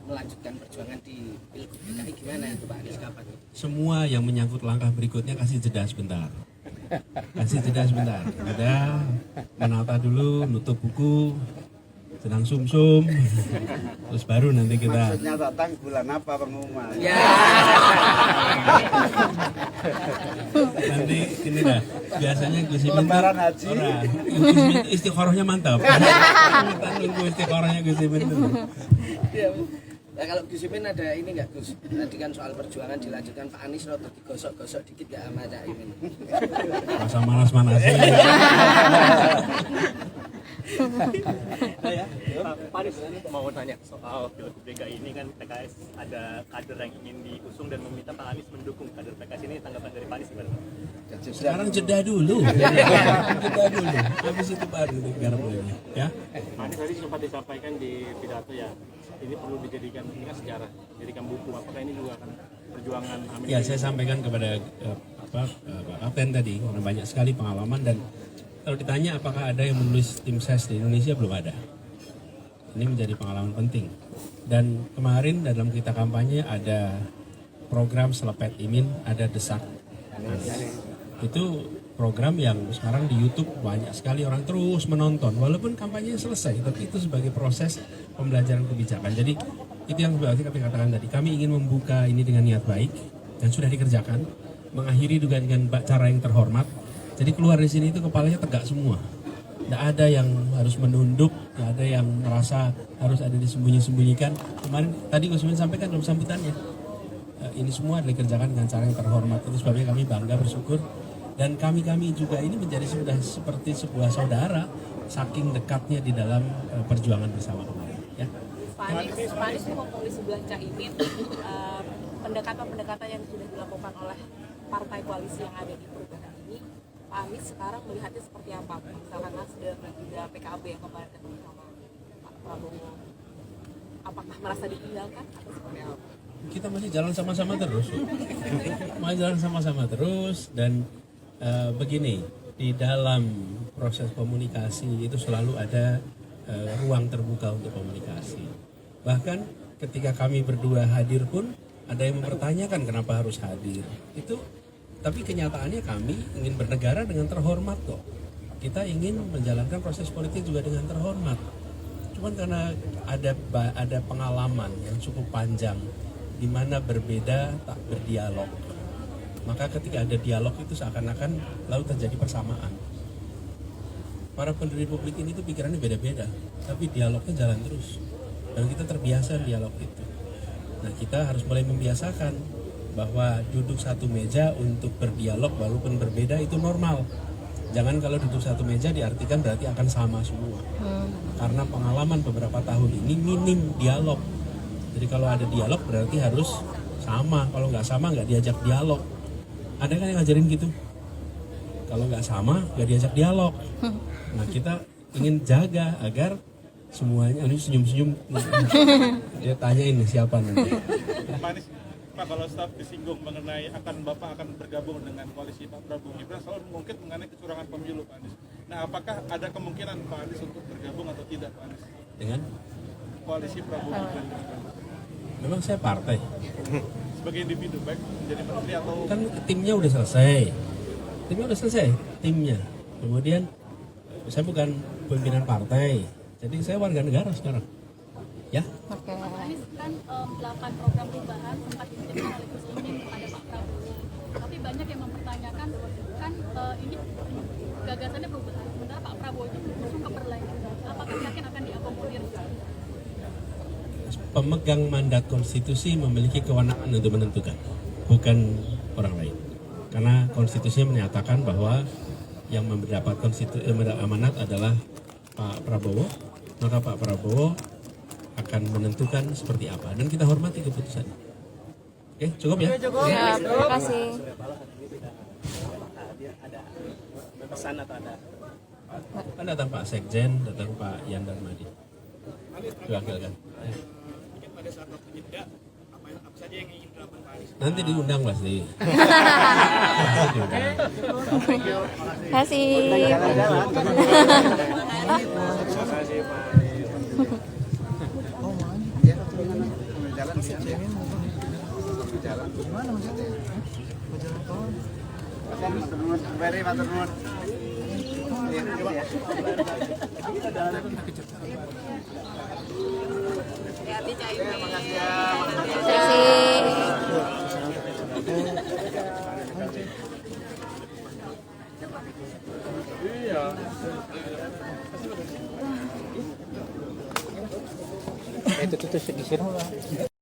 melanjutkan perjuangan di Pilgub DKI gimana itu Pak Anies kapan? Semua yang menyangkut langkah berikutnya kasih jeda sebentar. Udah menata dulu, nutup buku, sedang sumsum, terus baru nanti kita. Maksudnya datang bulan apa pengumuman? Ya. Nanti ini dah. Biasanya Gus Imin Lebaran haji. Gus Imin istiqorohnya mantap. Kita nunggu istiqorohnya Gus Imin dulu. Ya. Nah, kalau Gus Imin ada ini nggak Gus? Tadi kan soal perjuangan dilanjutkan Pak Anies rodo digosok-gosok dikit nggak sama Cak Imin? Masa manas-manasnya. Pak Anies mau tanya soal Pilgub DKI ini kan PKS ada kader yang ingin diusung dan meminta Pak Anies mendukung kader PKS ini, tanggapan dari Pak Anies gimana? Sekarang jeda dulu. Habis itu baru negara mulainya. Ya. Pak Anies tadi sempat disampaikan di pidato ya, ini perlu dijadikan ini kan sejarah, jadikan buku. Apakah ini juga akan perjuangan Amin? Ya, saya sampaikan kepada Pak Kapten tadi, karena banyak sekali pengalaman dan kalau ditanya apakah ada yang menulis tim ses di Indonesia, belum ada. Ini menjadi pengalaman penting. Dan kemarin dalam kita kampanye ada program Selepet Imin, ada Desak Anies. Itu program yang sekarang di YouTube banyak sekali orang terus menonton. Walaupun kampanye selesai, tapi itu sebagai proses pembelajaran kebijakan. Jadi itu yang berarti kami katakan tadi. Kami ingin membuka ini dengan niat baik dan sudah dikerjakan. Mengakhiri juga dengan cara yang terhormat. Jadi keluar di sini itu kepalanya tegak semua. Tidak ada yang harus menunduk, tidak ada yang merasa harus ada disembunyi-sembunyikan. Kemarin tadi Gus Imin sampaikan dalam sambutannya, ini semua dikerjakan dengan cara yang terhormat. Itu sebabnya kami bangga bersyukur. Dan kami juga ini menjadi sudah seperti sebuah saudara, saking dekatnya di dalam perjuangan bersama kemarin. Ya. Pak Anies mengakui sebelah Cak Imin, pendekatan-pendekatan yang sudah dilakukan oleh partai koalisi yang ada di perubahan ini, Pak Anies sekarang melihatnya seperti apa? Misalkan Nasdem dan juga PKB yang kemarin ketemu sama Pak Prabowo, apakah merasa ditinggalkan atau seperti apa? Kita masih jalan sama-sama terus, dan begini, di dalam proses komunikasi itu selalu ada ruang terbuka untuk komunikasi. Bahkan ketika kami berdua hadir pun ada yang mempertanyakan kenapa harus hadir. Tapi kenyataannya kami ingin bernegara dengan terhormat kok. Kita ingin menjalankan proses politik juga dengan terhormat. Cuman karena ada pengalaman yang cukup panjang di mana berbeda tak berdialog. Maka ketika ada dialog itu seakan-akan lalu terjadi persamaan. Para pendiri publik ini tuh pikirannya beda-beda, tapi dialognya jalan terus. Dan kita terbiasa dialog itu. Nah, kita harus mulai membiasakan bahwa duduk satu meja untuk berdialog walaupun berbeda itu normal. Jangan kalau duduk satu meja diartikan berarti akan sama semua. Karena pengalaman beberapa tahun ini minim dialog. Jadi kalau ada dialog berarti harus sama. Kalau nggak sama nggak diajak dialog. Ada kan yang ngajarin gitu? Kalau nggak sama nggak diajak dialog. Nah, kita ingin jaga agar semuanya ini senyum-senyum. Dia tanyain siapa nanti. Pak, kalau staf disinggung mengenai Bapak akan bergabung dengan koalisi Pak Prabowo Gibran, selalu mengungkit mengenai kecurangan pemilu Pak Anies. Nah, apakah ada kemungkinan Pak Anies untuk bergabung atau tidak Pak Anies? Dengan koalisi Prabowo Gibran? Memang saya partai. Sebagai individu, baik menjadi menteri atau... Kan timnya udah selesai. Timnya. Kemudian saya bukan pimpinan partai, jadi saya warga negara sekarang. Ya. Pak Anies kan melakukan program perubahan sempat diinginkan oleh Gus Imin kepada Pak Prabowo. Tapi banyak yang mempertanyakan kan ini gagasannya perubahan. Sementara Pak Prabowo itu mengusung keberlanjutan. Apakah yakin akan diakomodir? Pemegang mandat konstitusi memiliki kewenangan untuk menentukan, bukan orang lain. Karena konstitusinya menyatakan bahwa yang mendapat amanat adalah Pak Prabowo, maka Pak Prabowo akan menentukan seperti apa dan kita hormati keputusan. Oke, cukup ya? Ya, terima kasih. Ada pesan atau ada? Kan datang Pak Sekjen, datang Pak Yan Darmadi. Diwakilkan. Mungkin pada saat waktu jeda, apa saja yang ingin dilakukan Pak Anies? Nanti diundang pasti. Terima kasih. Terima kasih Pak. Jalan sih. Jalan. Gimana maksudnya? Jalan tol. Matur nuwun, bari matur nuwun. Iya, ya. Hati-hati Caimin. Makasih ya. Itu di sini